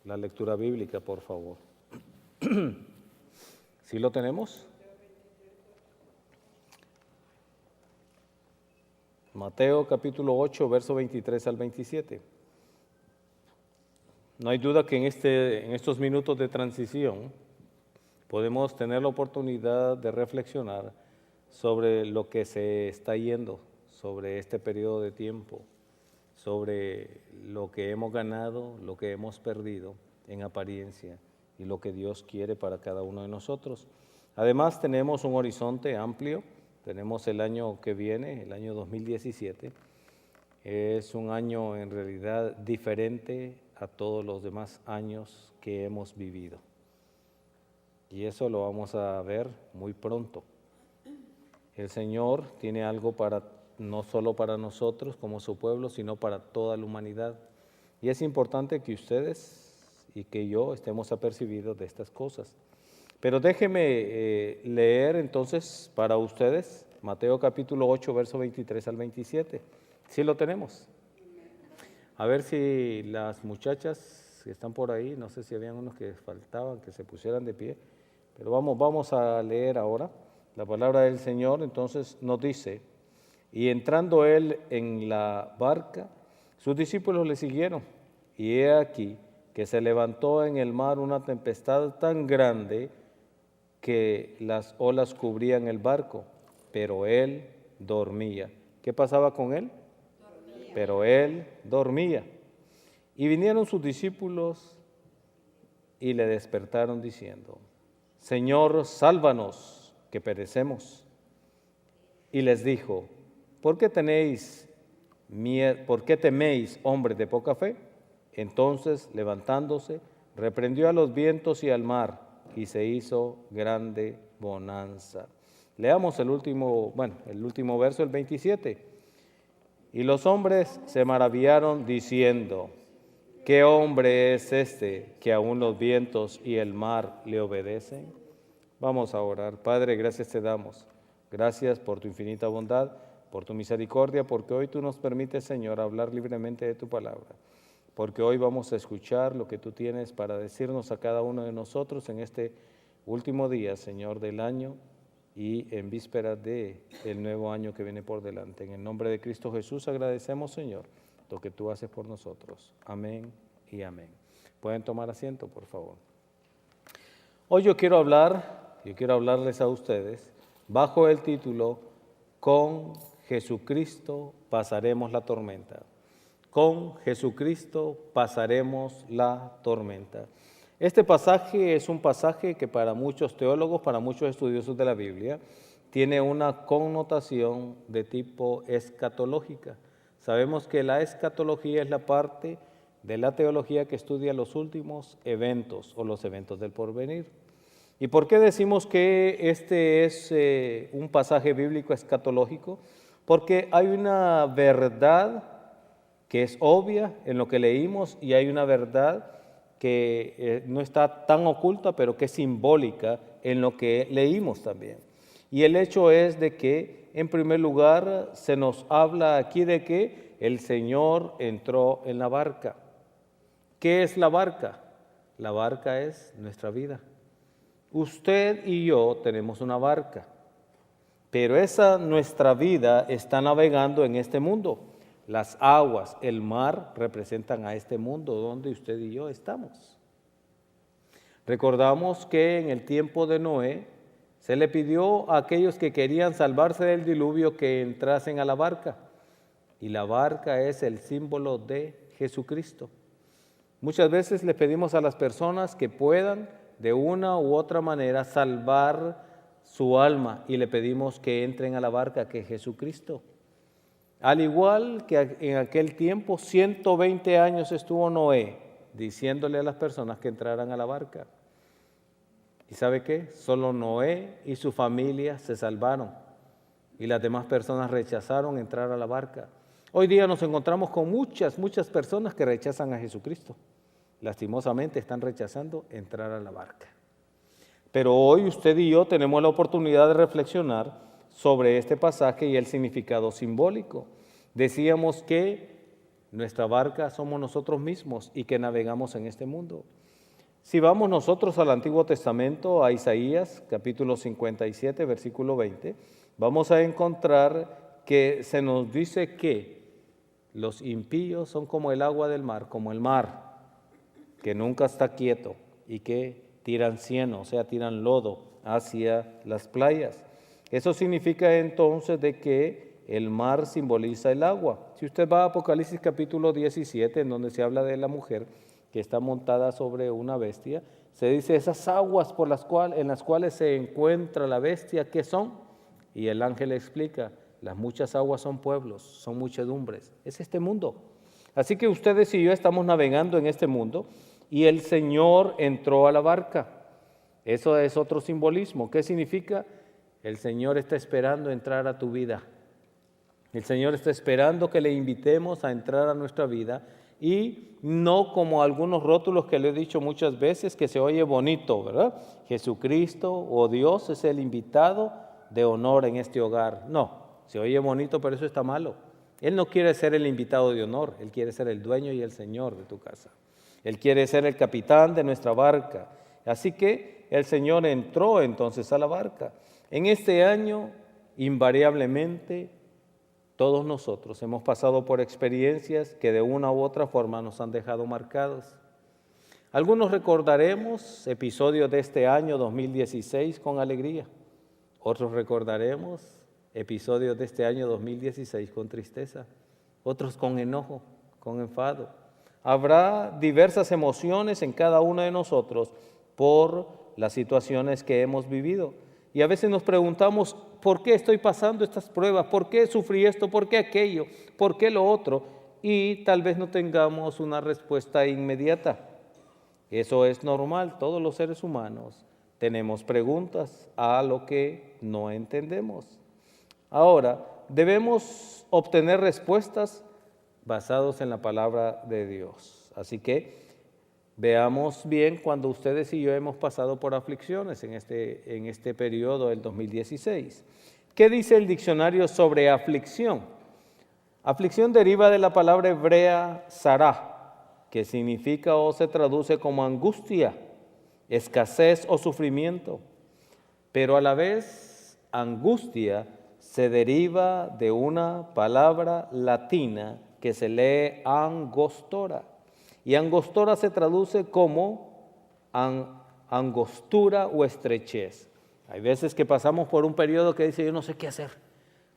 la lectura bíblica, por favor. ¿Sí lo tenemos? Mateo capítulo 8, verso 23 al 27. No hay duda que en estos minutos de transición podemos tener la oportunidad de reflexionar sobre lo que se está yendo, sobre este periodo de tiempo, sobre lo que hemos ganado, lo que hemos perdido en apariencia y lo que Dios quiere para cada uno de nosotros. Además tenemos un horizonte amplio, tenemos el año que viene, el año 2017, es un año en realidad diferente a todos los demás años que hemos vivido. Y eso lo vamos a ver muy pronto. El Señor tiene algo no solo para nosotros como su pueblo, sino para toda la humanidad. Y es importante que ustedes y que yo estemos apercibidos de estas cosas. Pero déjenme leer entonces para ustedes Mateo capítulo 8, verso 23 al 27. ¿Sí lo tenemos? A ver si las muchachas que están por ahí, no sé si habían unos que faltaban, que se pusieran de pie, pero vamos a leer ahora la palabra del Señor. Entonces nos dice: y entrando él en la barca, sus discípulos le siguieron, y he aquí que se levantó en el mar una tempestad tan grande que las olas cubrían el barco, pero él dormía. ¿Qué pasaba con él? Dormía. Pero él dormía. Y vinieron sus discípulos y le despertaron diciendo: Señor, sálvanos, que perecemos. Y les dijo: ¿por qué teméis, hombres de poca fe? Entonces, levantándose, reprendió a los vientos y al mar, y se hizo grande bonanza. Leamos el último verso, el 27. Y los hombres se maravillaron diciendo: ¿qué hombre es este que aún los vientos y el mar le obedecen? Vamos a orar. Padre, gracias te damos. Gracias por tu infinita bondad, por tu misericordia, porque hoy tú nos permites, Señor, hablar libremente de tu palabra. Porque hoy vamos a escuchar lo que tú tienes para decirnos a cada uno de nosotros en este último día, Señor, del año y en vísperas del nuevo año que viene por delante. En el nombre de Cristo Jesús agradecemos, Señor, lo que tú haces por nosotros. Amén y amén. Pueden tomar asiento, por favor. Hoy yo quiero hablarles a ustedes bajo el título: con Jesucristo pasaremos la tormenta. Con Jesucristo pasaremos la tormenta. Este pasaje es un pasaje que para muchos teólogos, para muchos estudiosos de la Biblia, tiene una connotación de tipo escatológica. Sabemos que la escatología es la parte de la teología que estudia los últimos eventos o los eventos del porvenir. ¿Y por qué decimos que este es un pasaje bíblico escatológico? Porque hay una verdad que es obvia en lo que leímos y hay una verdad que no está tan oculta, pero que es simbólica en lo que leímos también. Y el hecho es de que, en primer lugar, se nos habla aquí de que el Señor entró en la barca. ¿Qué es la barca? La barca es nuestra vida. Usted y yo tenemos una barca, pero esa nuestra vida está navegando en este mundo. Las aguas, el mar representan a este mundo donde usted y yo estamos. Recordamos que en el tiempo de Noé se le pidió a aquellos que querían salvarse del diluvio que entrasen a la barca. Y la barca es el símbolo de Jesucristo. Muchas veces le pedimos a las personas que puedan de una u otra manera salvar su alma y le pedimos que entren a la barca que es Jesucristo. Al igual que en aquel tiempo, 120 años estuvo Noé diciéndole a las personas que entraran a la barca. ¿Y sabe qué? Solo Noé y su familia se salvaron y las demás personas rechazaron entrar a la barca. Hoy día nos encontramos con muchas personas que rechazan a Jesucristo. Lastimosamente están rechazando entrar a la barca. Pero hoy usted y yo tenemos la oportunidad de reflexionar sobre este pasaje y el significado simbólico. Decíamos que nuestra barca somos nosotros mismos y que navegamos en este mundo. Si vamos nosotros al Antiguo Testamento, a Isaías, capítulo 57, versículo 20, vamos a encontrar que se nos dice que los impíos son como el agua del mar, como el mar, que nunca está quieto y que tiran cieno, o sea, tiran lodo hacia las playas. Eso significa entonces de que el mar simboliza el agua. Si usted va a Apocalipsis capítulo 17, en donde se habla de la mujer que está montada sobre una bestia, se dice esas aguas en las cuales se encuentra la bestia, ¿qué son? Y el ángel explica, las muchas aguas son pueblos, son muchedumbres, es este mundo. Así que ustedes y yo estamos navegando en este mundo y el Señor entró a la barca. Eso es otro simbolismo. ¿Qué significa? El Señor está esperando entrar a tu vida. El Señor está esperando que le invitemos a entrar a nuestra vida y no como algunos rótulos que le he dicho muchas veces que se oye bonito, ¿verdad? Jesucristo o Dios es el invitado de honor en este hogar. No, se oye bonito, pero eso está malo. Él no quiere ser el invitado de honor, Él quiere ser el dueño y el Señor de tu casa. Él quiere ser el capitán de nuestra barca. Así que el Señor entró entonces a la barca. En este año, invariablemente, todos nosotros hemos pasado por experiencias que de una u otra forma nos han dejado marcados. Algunos recordaremos episodios de este año 2016 con alegría. Otros recordaremos episodios de este año 2016 con tristeza. Otros con enojo, con enfado. Habrá diversas emociones en cada uno de nosotros por las situaciones que hemos vivido. Y a veces nos preguntamos, ¿por qué estoy pasando estas pruebas? ¿Por qué sufrí esto? ¿Por qué aquello? ¿Por qué lo otro? Y tal vez no tengamos una respuesta inmediata. Eso es normal, todos los seres humanos tenemos preguntas a lo que no entendemos. Ahora, debemos obtener respuestas basadas en la palabra de Dios. Así que veamos bien cuando ustedes y yo hemos pasado por aflicciones en este periodo del 2016. ¿Qué dice el diccionario sobre aflicción? Aflicción deriva de la palabra hebrea sará, que significa o se traduce como angustia, escasez o sufrimiento. Pero a la vez, angustia se deriva de una palabra latina que se lee angostora. Y angostora se traduce como angostura o estrechez. Hay veces que pasamos por un periodo que dice, yo no sé qué hacer,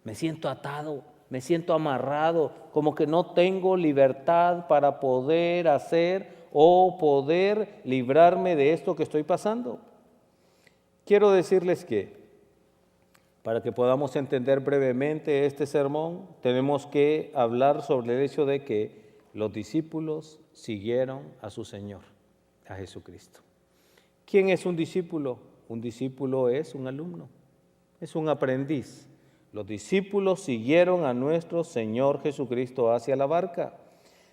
me siento atado, me siento amarrado, como que no tengo libertad para poder hacer o poder librarme de esto que estoy pasando. Quiero decirles que para que podamos entender brevemente este sermón, tenemos que hablar sobre el hecho de que los discípulos siguieron a su Señor, a Jesucristo. ¿Quién es un discípulo? Un discípulo es un alumno, es un aprendiz. Los discípulos siguieron a nuestro Señor Jesucristo hacia la barca.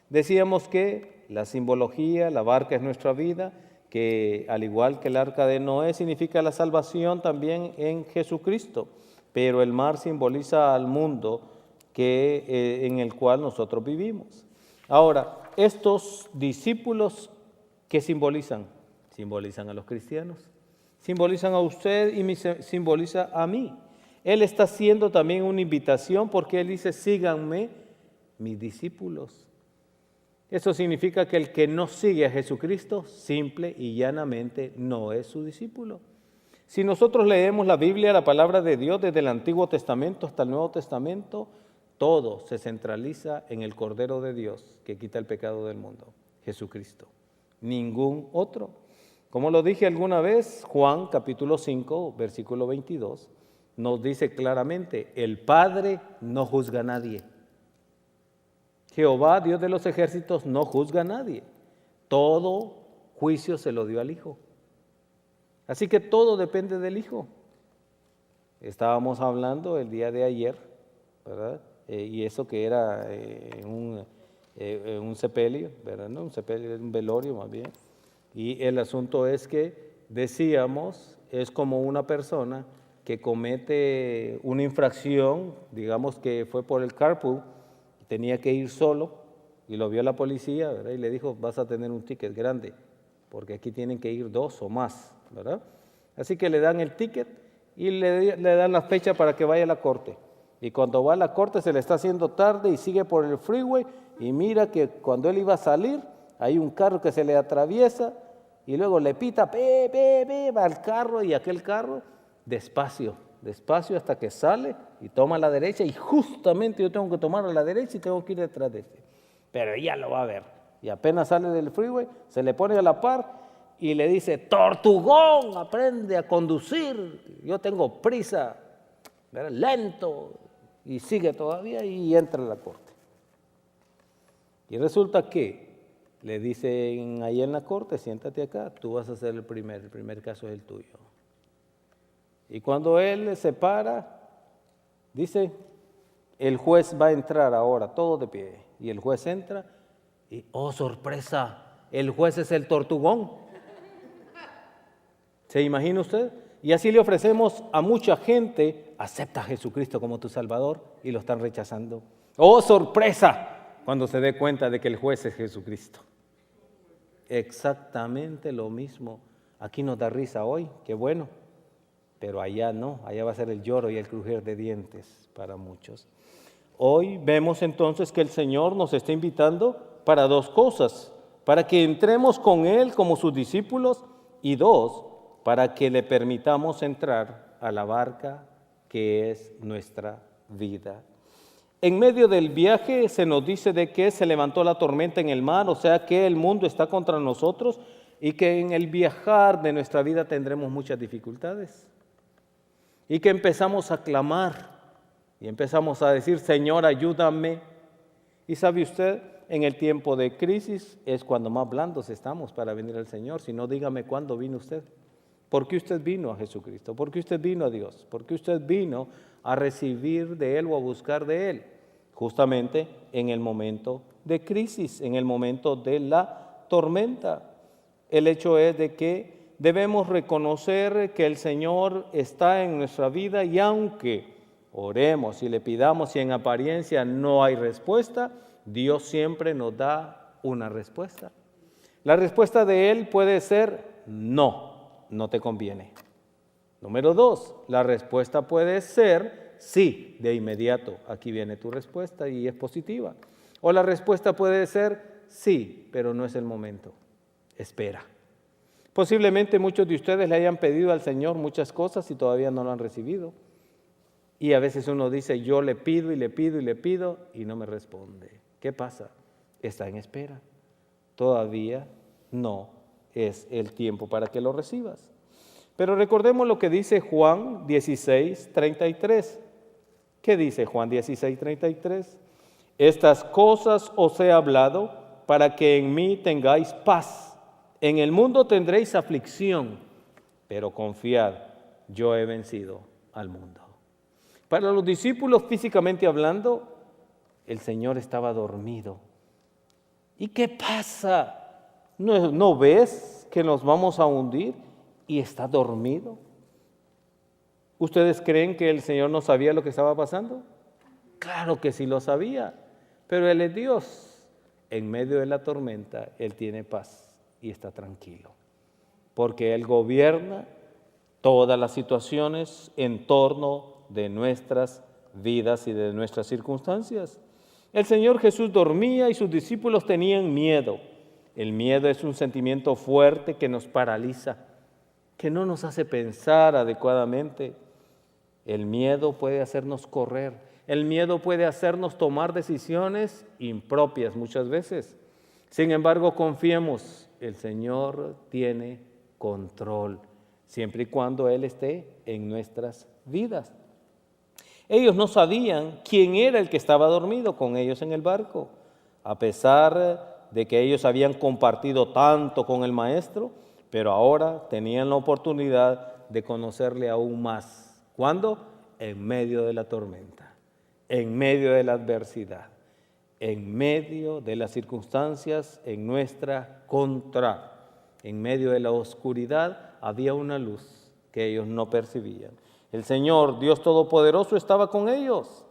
Decíamos que la simbología, la barca es nuestra vida, que al igual que el arca de Noé significa la salvación también en Jesucristo, pero el mar simboliza al mundo en el cual nosotros vivimos. Ahora, estos discípulos, ¿qué simbolizan? Simbolizan a los cristianos, simbolizan a usted y me simboliza a mí. Él está haciendo también una invitación porque Él dice, síganme, mis discípulos. Eso significa que el que no sigue a Jesucristo, simple y llanamente, no es su discípulo. Si nosotros leemos la Biblia, la palabra de Dios, desde el Antiguo Testamento hasta el Nuevo Testamento, todo se centraliza en el Cordero de Dios que quita el pecado del mundo, Jesucristo. Ningún otro. Como lo dije alguna vez, Juan capítulo 5, versículo 22, nos dice claramente, el Padre no juzga a nadie. Jehová, Dios de los ejércitos, no juzga a nadie. Todo juicio se lo dio al Hijo. Así que todo depende del Hijo. Estábamos hablando el día de ayer, ¿verdad? Y eso que era un sepelio, ¿verdad? No, un sepelio, un velorio más bien. Y el asunto es que decíamos, es como una persona que comete una infracción, digamos que fue por el carpool, tenía que ir solo, y lo vio la policía, ¿verdad? Y le dijo, vas a tener un ticket grande, porque aquí tienen que ir 2 o más, ¿verdad? Así que le dan el ticket y le dan la fecha para que vaya a la corte. Y cuando va a la corte se le está haciendo tarde y sigue por el freeway y mira que cuando él iba a salir, hay un carro que se le atraviesa y luego le pita, va al carro y aquel carro, despacio hasta que sale y toma a la derecha y justamente yo tengo que tomar a la derecha y tengo que ir detrás de este. Pero ella lo va a ver y apenas sale del freeway, se le pone a la par y le dice, tortugón, aprende a conducir, yo tengo prisa, ¿verdad? Lento, y sigue todavía y entra a la corte. Y resulta que le dicen ahí en la corte, siéntate acá, tú vas a ser el primer caso es el tuyo. Y cuando él se para, dice, el juez va a entrar ahora, todo de pie, y el juez entra y, oh sorpresa, el juez es el tortugón. ¿Se imagina usted? Y así le ofrecemos a mucha gente, acepta a Jesucristo como tu Salvador, y lo están rechazando. ¡Oh, sorpresa! Cuando se dé cuenta de que el juez es Jesucristo. Exactamente lo mismo. Aquí nos da risa hoy, qué bueno, pero allá no, allá va a ser el lloro y el crujir de dientes para muchos. Hoy vemos entonces que el Señor nos está invitando para 2 cosas, para que entremos con Él como sus discípulos y 2, para que le permitamos entrar a la barca que es nuestra vida. En medio del viaje se nos dice de que se levantó la tormenta en el mar, o sea que el mundo está contra nosotros y que en el viajar de nuestra vida tendremos muchas dificultades. Y que empezamos a clamar y empezamos a decir, Señor, ayúdame. Y sabe usted, en el tiempo de crisis es cuando más blandos estamos para venir al Señor. Si no, dígame cuándo vino usted. ¿Por qué usted vino a Jesucristo? ¿Por qué usted vino a Dios? ¿Por qué usted vino a recibir de Él o a buscar de Él? Justamente en el momento de crisis, en el momento de la tormenta. El hecho es de que debemos reconocer que el Señor está en nuestra vida y aunque oremos y le pidamos y en apariencia no hay respuesta, Dios siempre nos da una respuesta. La respuesta de Él puede ser no te conviene. Número 2, la respuesta puede ser sí, de inmediato, aquí viene tu respuesta y es positiva. O la respuesta puede ser sí, pero no es el momento, espera. Posiblemente muchos de ustedes le hayan pedido al Señor muchas cosas y todavía no lo han recibido. Y a veces uno dice, yo le pido y le pido y le pido y no me responde. ¿Qué pasa? Está en espera. Todavía no es el tiempo para que lo recibas. Pero recordemos lo que dice Juan 16:33. ¿Qué dice Juan 16:33? Estas cosas os he hablado para que en mí tengáis paz. En el mundo tendréis aflicción, pero confiad, yo he vencido al mundo. Para los discípulos, físicamente hablando, el Señor estaba dormido. ¿Y qué pasa? ¿No ves que nos vamos a hundir y está dormido? ¿Ustedes creen que el Señor no sabía lo que estaba pasando? Claro que sí lo sabía, pero Él es Dios. En medio de la tormenta, Él tiene paz y está tranquilo, porque Él gobierna todas las situaciones en torno de nuestras vidas y de nuestras circunstancias. El Señor Jesús dormía y sus discípulos tenían miedo. El miedo es un sentimiento fuerte que nos paraliza, que no nos hace pensar adecuadamente. El miedo puede hacernos correr, el miedo puede hacernos tomar decisiones impropias muchas veces. Sin embargo, confiemos, el Señor tiene control, siempre y cuando Él esté en nuestras vidas. Ellos no sabían quién era el que estaba dormido con ellos en el barco, a pesar de que ellos habían compartido tanto con el Maestro, pero ahora tenían la oportunidad de conocerle aún más. ¿Cuándo? En medio de la tormenta, en medio de la adversidad, en medio de las circunstancias en nuestra contra, en medio de la oscuridad había una luz que ellos no percibían. El Señor, Dios Todopoderoso, estaba con ellos.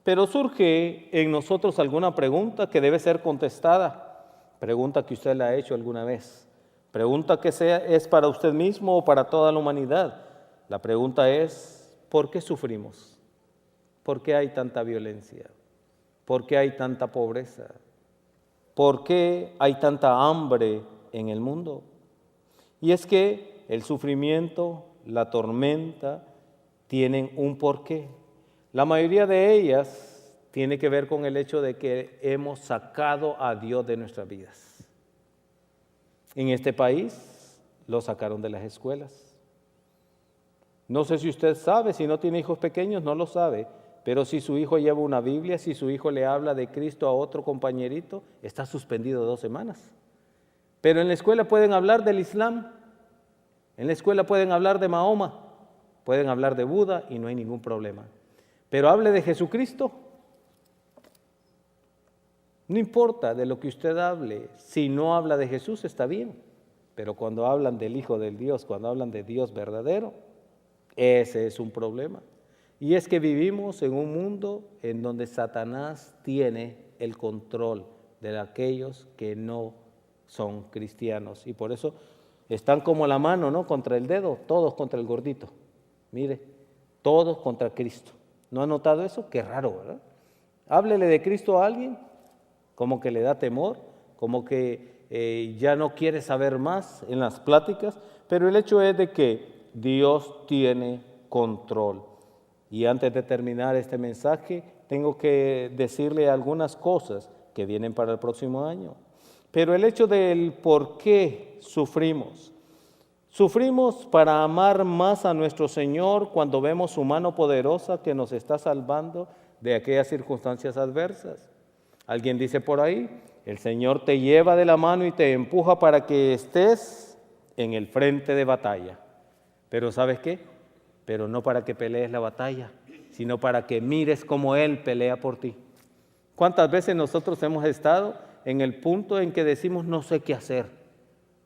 Pero surge en nosotros alguna pregunta que debe ser contestada, pregunta que usted la ha hecho alguna vez, pregunta que es para usted mismo o para toda la humanidad. La pregunta es, ¿por qué sufrimos? ¿Por qué hay tanta violencia? ¿Por qué hay tanta pobreza? ¿Por qué hay tanta hambre en el mundo? Y es que el sufrimiento, la tormenta, tienen un porqué. La mayoría de ellas tiene que ver con el hecho de que hemos sacado a Dios de nuestras vidas. En este país lo sacaron de las escuelas. No sé si usted sabe, si no tiene hijos pequeños, no lo sabe, pero si su hijo lleva una Biblia, si su hijo le habla de Cristo a otro compañerito, está suspendido 2 semanas. Pero en la escuela pueden hablar del Islam, en la escuela pueden hablar de Mahoma, pueden hablar de Buda y no hay ningún problema. Pero hable de Jesucristo. No importa de lo que usted hable, si no habla de Jesús está bien, pero cuando hablan del Hijo del Dios, cuando hablan de Dios verdadero, ese es un problema. Y es que vivimos en un mundo en donde Satanás tiene el control de aquellos que no son cristianos. Y por eso están como la mano, ¿no?, contra el dedo, todos contra el gordito. Mire, todos contra Cristo. ¿No ha notado eso? Qué raro, ¿verdad? Háblele de Cristo a alguien, como que le da temor, como que ya no quiere saber más en las pláticas, pero el hecho es de que Dios tiene control. Y antes de terminar este mensaje, tengo que decirle algunas cosas que vienen para el próximo año. Pero el hecho del por qué sufrimos. Sufrimos para amar más a nuestro Señor cuando vemos su mano poderosa que nos está salvando de aquellas circunstancias adversas. Alguien dice por ahí, el Señor te lleva de la mano y te empuja para que estés en el frente de batalla. Pero ¿sabes qué? Pero no para que pelees la batalla, sino para que mires cómo Él pelea por ti. ¿Cuántas veces nosotros hemos estado en el punto en que decimos no sé qué hacer?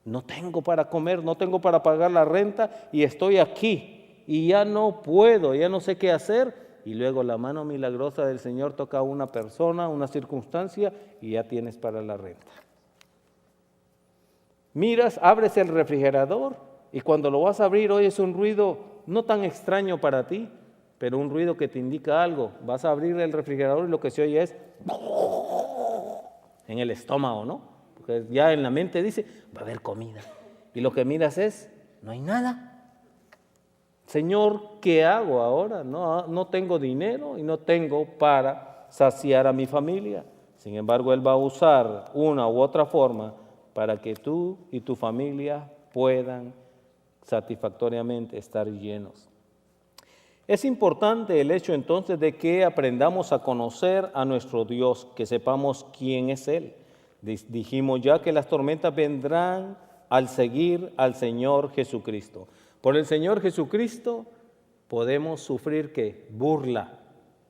No tengo para comer, no tengo para pagar la renta y estoy aquí y ya no puedo, ya no sé qué hacer. Y luego la mano milagrosa del Señor toca a una persona, una circunstancia y ya tienes para la renta. Miras, abres el refrigerador y cuando lo vas a abrir oyes un ruido no tan extraño para ti, pero un ruido que te indica algo. Vas a abrir el refrigerador y lo que se oye es en el estómago, ¿no? Porque ya en la mente dice, va a haber comida. Y lo que miras es, no hay nada. Señor, ¿qué hago ahora? No tengo dinero y no tengo para saciar a mi familia. Sin embargo, Él va a usar una u otra forma para que tú y tu familia puedan satisfactoriamente estar llenos. Es importante el hecho entonces de que aprendamos a conocer a nuestro Dios, que sepamos quién es Él. Dijimos ya que las tormentas vendrán al seguir al Señor Jesucristo. Por el Señor Jesucristo podemos sufrir ¿qué? Burla.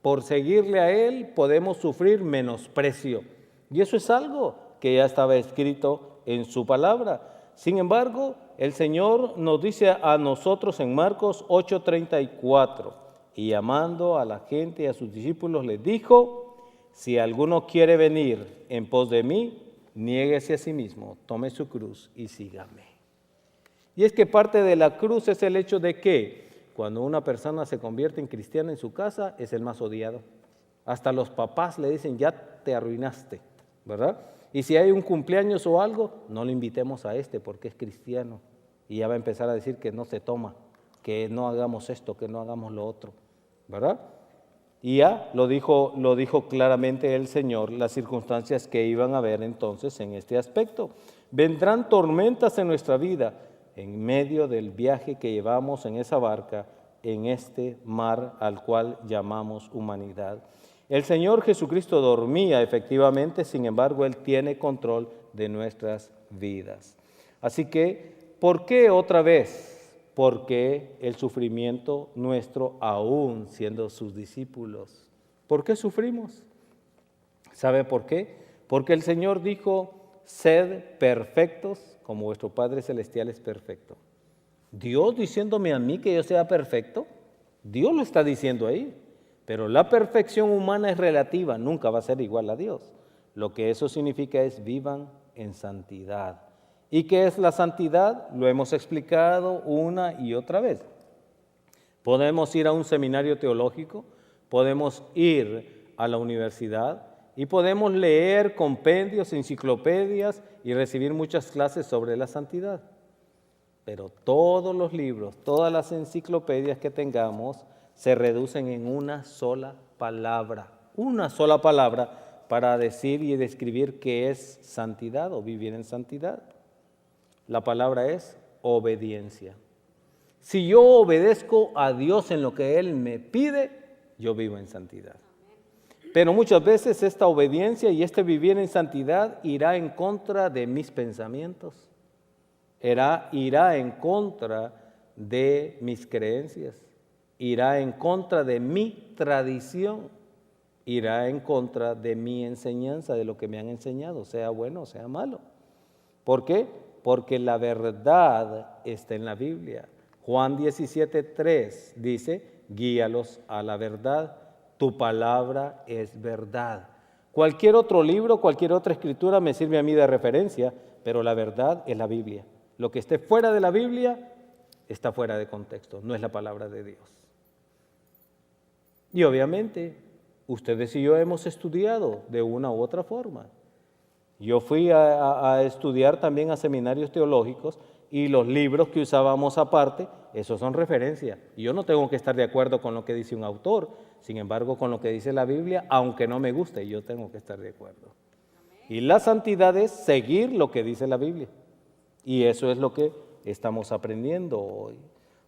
Por seguirle a Él podemos sufrir menosprecio. Y eso es algo que ya estaba escrito en su palabra. Sin embargo, el Señor nos dice a nosotros en Marcos 8:34, y llamando a la gente y a sus discípulos les dijo, si alguno quiere venir en pos de mí, niéguese a sí mismo, tome su cruz y sígame. Y es que parte de la cruz es el hecho de que cuando una persona se convierte en cristiana en su casa, es el más odiado. Hasta los papás le dicen, ya te arruinaste, ¿verdad? Y si hay un cumpleaños o algo, no lo invitemos a porque es cristiano. Y ya va a empezar a decir que no se toma, que no hagamos esto, que no hagamos lo otro, ¿verdad? Y ya lo dijo claramente el Señor, las circunstancias que iban a haber entonces en este aspecto. Vendrán tormentas en nuestra vida, en medio del viaje que llevamos en esa barca, en este mar al cual llamamos humanidad. El Señor Jesucristo dormía efectivamente, sin embargo, Él tiene control de nuestras vidas. Así que, ¿por qué otra vez? Porque el sufrimiento nuestro, aún siendo sus discípulos. ¿Por qué sufrimos? ¿Sabe por qué? Porque el Señor dijo, sed perfectos como vuestro Padre Celestial es perfecto. Dios diciéndome a mí que yo sea perfecto, Dios lo está diciendo ahí. Pero la perfección humana es relativa, nunca va a ser igual a Dios. Lo que eso significa es vivan en santidad. ¿Y qué es la santidad? Lo hemos explicado una y otra vez. Podemos ir a un seminario teológico, podemos ir a la universidad y podemos leer compendios, enciclopedias y recibir muchas clases sobre la santidad. Pero todos los libros, todas las enciclopedias que tengamos se reducen en una sola palabra para decir y describir qué es santidad o vivir en santidad. La palabra es obediencia. Si yo obedezco a Dios en lo que Él me pide, yo vivo en santidad. Pero muchas veces esta obediencia y este vivir en santidad irá en contra de mis pensamientos, irá en contra de mis creencias, irá en contra de mi tradición, irá en contra de mi enseñanza, de lo que me han enseñado, sea bueno o sea malo. ¿Por qué? Porque la verdad está en la Biblia. Juan 17:3 dice, guíalos a la verdad, tu palabra es verdad. Cualquier otro libro, cualquier otra escritura me sirve a mí de referencia, pero la verdad es la Biblia. Lo que esté fuera de la Biblia está fuera de contexto, no es la palabra de Dios. Y obviamente, ustedes y yo hemos estudiado de una u otra forma. Yo fui a estudiar también a seminarios teológicos y los libros que usábamos aparte, esos son referencias. Y yo no tengo que estar de acuerdo con lo que dice un autor, sin embargo, con lo que dice la Biblia, aunque no me guste, yo tengo que estar de acuerdo. Y la santidad es seguir lo que dice la Biblia. Y eso es lo que estamos aprendiendo hoy.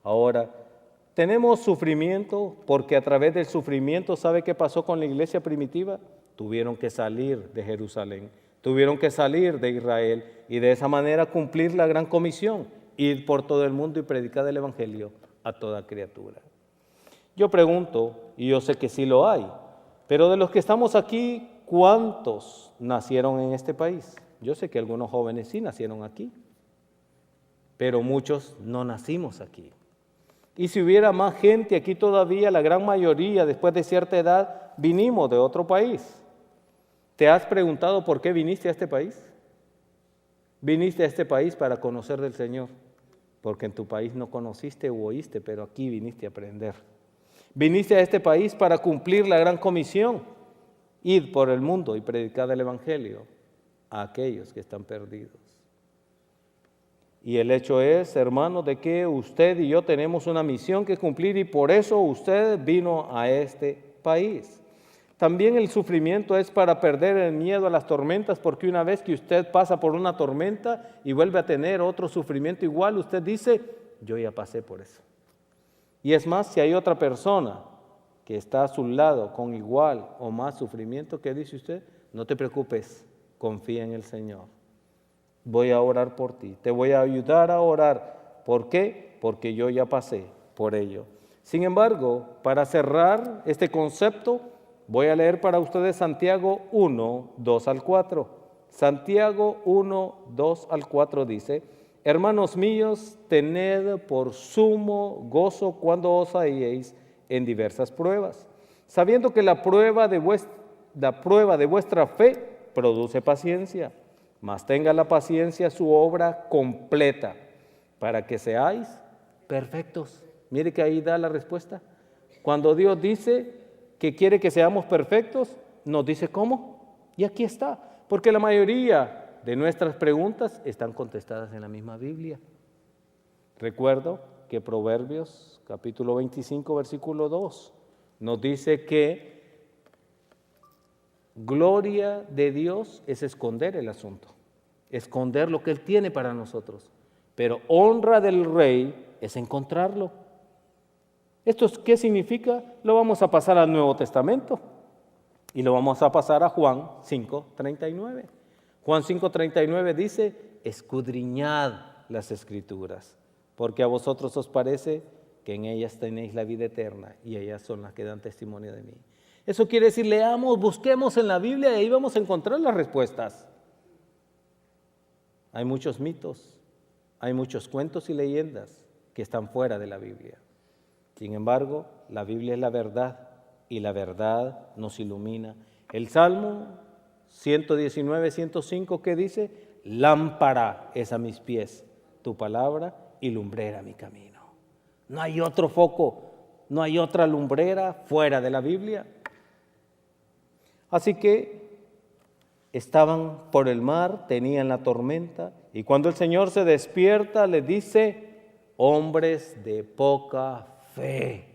Ahora, tenemos sufrimiento porque a través del sufrimiento, ¿sabe qué pasó con la iglesia primitiva? Tuvieron que salir de Jerusalén, tuvieron que salir de Israel y de esa manera cumplir la gran comisión, ir por todo el mundo y predicar el evangelio a toda criatura. Yo pregunto, y yo sé que sí lo hay, pero de los que estamos aquí, ¿cuántos nacieron en este país? Yo sé que algunos jóvenes sí nacieron aquí, pero muchos no nacimos aquí. Y si hubiera más gente aquí todavía, la gran mayoría, después de cierta edad, vinimos de otro país. ¿Te has preguntado por qué viniste a este país? Viniste a este país para conocer del Señor, porque en tu país no conociste u oíste, pero aquí viniste a aprender. Viniste a este país para cumplir la gran comisión, ir por el mundo y predicar el Evangelio a aquellos que están perdidos. Y el hecho es, hermanos, de que usted y yo tenemos una misión que cumplir y por eso usted vino a este país. También el sufrimiento es para perder el miedo a las tormentas, porque una vez que usted pasa por una tormenta y vuelve a tener otro sufrimiento igual, usted dice, yo ya pasé por eso. Y es más, si hay otra persona que está a su lado con igual o más sufrimiento, ¿qué dice usted? No te preocupes, confía en el Señor. Voy a orar por ti, te voy a ayudar a orar. ¿Por qué? Porque yo ya pasé por ello. Sin embargo, para cerrar este concepto, voy a leer para ustedes Santiago 1, 2 al 4. Santiago 1, 2 al 4 dice, hermanos míos, tened por sumo gozo cuando os halléis en diversas pruebas, sabiendo que la prueba de vuestra fe produce paciencia. Mas tenga la paciencia su obra completa, para que seáis perfectos. Mire que ahí da la respuesta. Cuando Dios dice que quiere que seamos perfectos, nos dice cómo. Y aquí está, porque la mayoría de nuestras preguntas están contestadas en la misma Biblia. Recuerdo que Proverbios, capítulo 25, versículo 2, nos dice que gloria de Dios es esconder el asunto, esconder lo que Él tiene para nosotros. Pero honra del rey es encontrarlo. ¿Esto qué significa? Lo vamos a pasar al Nuevo Testamento y lo vamos a pasar a Juan 5:39. Juan 5:39 dice, escudriñad las Escrituras, porque a vosotros os parece que en ellas tenéis la vida eterna y ellas son las que dan testimonio de mí. Eso quiere decir, leamos, busquemos en la Biblia y ahí vamos a encontrar las respuestas. Hay muchos mitos, hay muchos cuentos y leyendas que están fuera de la Biblia. Sin embargo, la Biblia es la verdad y la verdad nos ilumina. El Salmo 119, 105 que dice, lámpara es a mis pies tu palabra y lumbrera mi camino. No hay otro foco, no hay otra lumbrera fuera de la Biblia. Así que estaban por el mar, tenían la tormenta, y cuando el Señor se despierta, les dice, hombres de poca fe.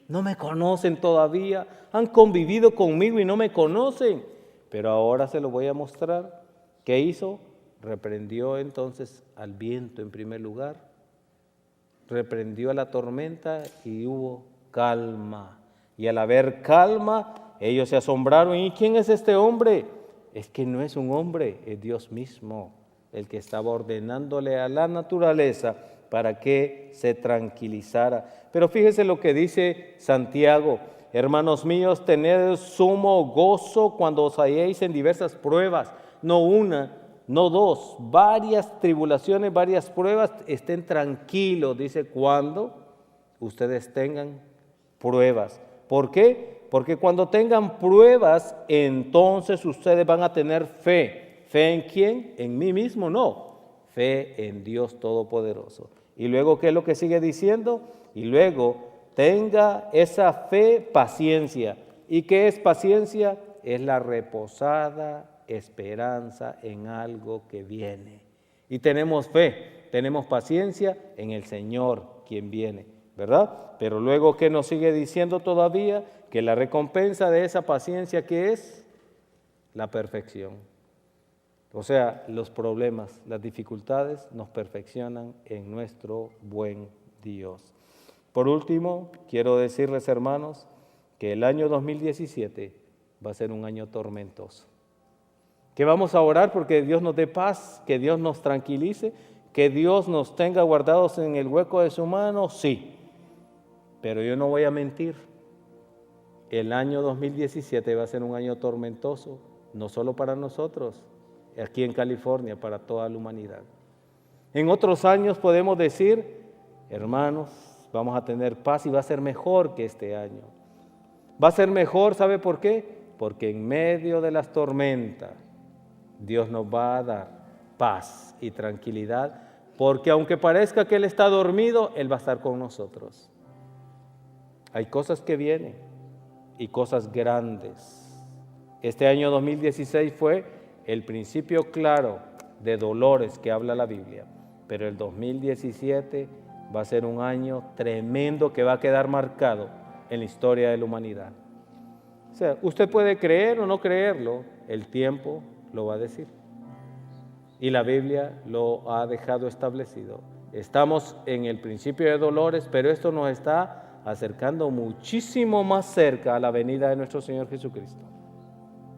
No me conocen todavía, han convivido conmigo y no me conocen, pero ahora se lo voy a mostrar. ¿Qué hizo? Reprendió entonces al viento en primer lugar, reprendió a la tormenta y hubo calma. Y al haber calma, ellos se asombraron. ¿Y quién es este hombre? Es que no es un hombre, es Dios mismo, el que estaba ordenándole a la naturaleza para que se tranquilizara. Pero fíjese lo que dice Santiago, hermanos míos, tened sumo gozo cuando os halléis en diversas pruebas, no una, no dos, varias tribulaciones, varias pruebas, estén tranquilos, dice, cuando ustedes tengan pruebas. ¿Por qué? Porque cuando tengan pruebas, entonces ustedes van a tener fe. ¿Fe en quién? En mí mismo, no. Fe en Dios Todopoderoso. Y luego, ¿qué es lo que sigue diciendo? Y luego, tenga esa fe, paciencia. ¿Y qué es paciencia? Es la reposada esperanza en algo que viene. Y tenemos fe, tenemos paciencia en el Señor, quien viene, ¿verdad? Pero luego, ¿qué nos sigue diciendo todavía? Que la recompensa de esa paciencia, ¿qué es? La perfección. O sea, los problemas, las dificultades nos perfeccionan en nuestro buen Dios. Por último, quiero decirles, hermanos, que el año 2017 va a ser un año tormentoso. Que vamos a orar porque Dios nos dé paz, que Dios nos tranquilice, que Dios nos tenga guardados en el hueco de su mano, sí. Pero yo no voy a mentir. El año 2017 va a ser un año tormentoso, no solo para nosotros, aquí en California, para toda la humanidad. En otros años podemos decir, hermanos, vamos a tener paz y va a ser mejor que este año. Va a ser mejor, ¿sabe por qué? Porque en medio de las tormentas, Dios nos va a dar paz y tranquilidad, porque aunque parezca que Él está dormido, Él va a estar con nosotros. Hay cosas que vienen y cosas grandes. Este año 2016 fue el principio claro de dolores que habla la Biblia, pero el 2017 va a ser un año tremendo que va a quedar marcado en la historia de la humanidad. O sea, usted puede creer o no creerlo, el tiempo lo va a decir. Y la Biblia lo ha dejado establecido. Estamos en el principio de dolores, pero esto nos está acercando muchísimo más cerca a la venida de nuestro Señor Jesucristo.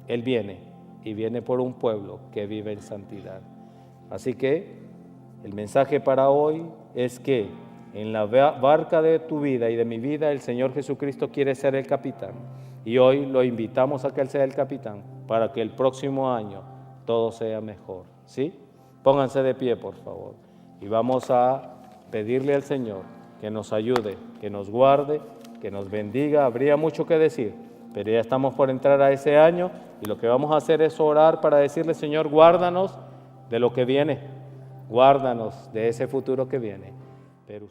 Él viene y viene por un pueblo que vive en santidad. Así que el mensaje para hoy es que en la barca de tu vida y de mi vida, el Señor Jesucristo quiere ser el capitán. Y hoy lo invitamos a que Él sea el capitán para que el próximo año todo sea mejor. ¿Sí? Pónganse de pie, por favor. Y vamos a pedirle al Señor que nos ayude, que nos guarde, que nos bendiga. Habría mucho que decir, pero ya estamos por entrar a ese año y lo que vamos a hacer es orar para decirle, Señor, guárdanos de lo que viene, guárdanos de ese futuro que viene. Pero